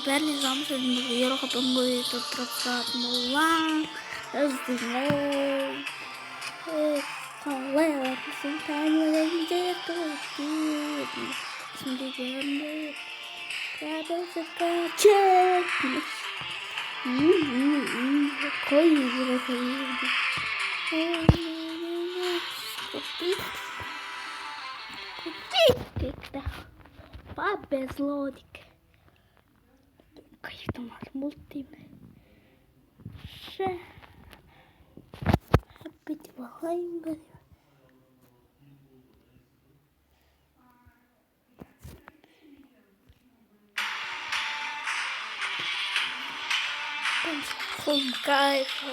ben ne zaman söyledim yere kapım boyu tutup satma lan hızlı kahve yapmışsın tanrılarınca tuttum şimdi gördüm kablosu kaçırmış koy bırakayım Купить безлодик. Каких там мультфильмы. Ще. Опять вагаем. Там кайф.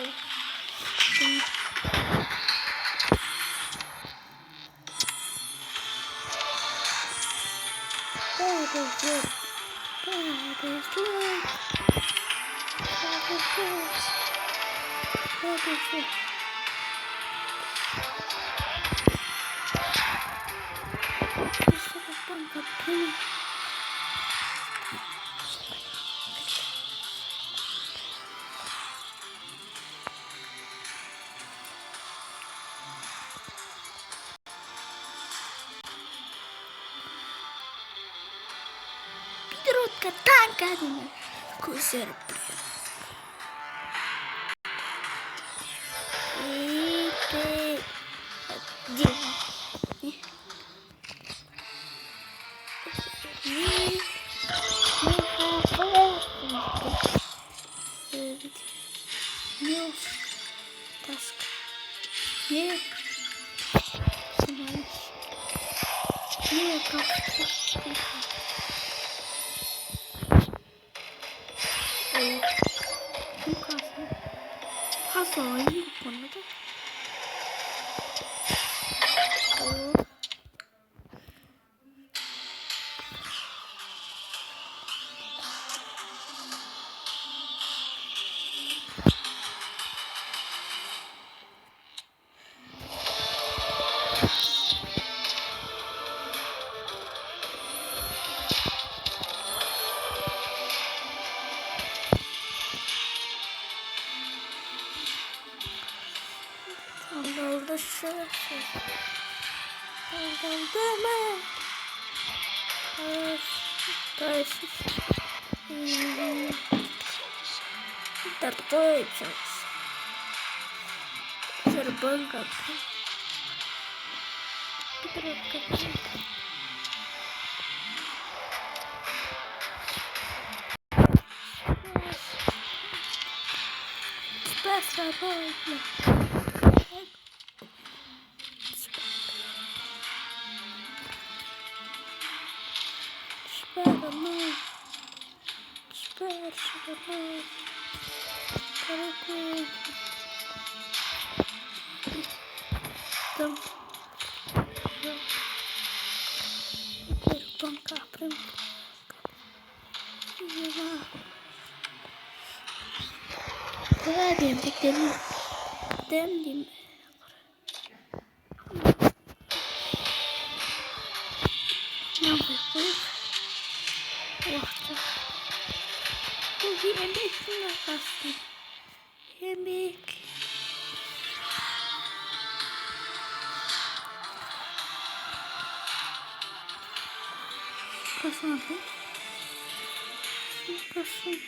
Петрутка танка, кусер. Dem Bu yemek nasıl? Yemek. Kasım. Kasım.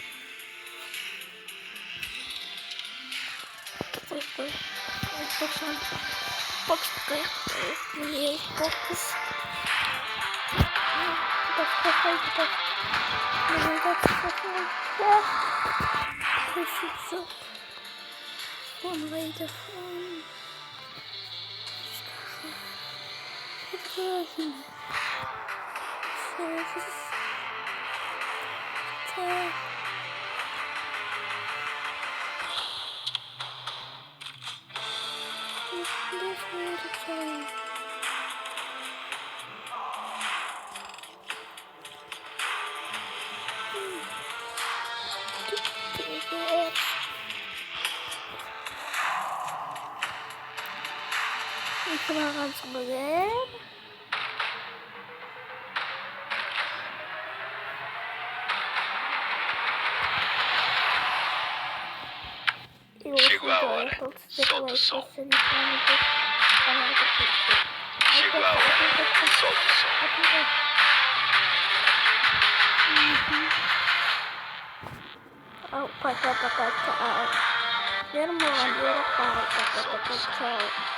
Koy. Kasım. Box. Niye box? One way the phone. Kenalkan sebagai Chihuahua, solta o som. Chihuahua, solta o som. Oh, paca, paca, tchau. Irmão, Chihuahua, pai, paca, solta o paca, som. tchau.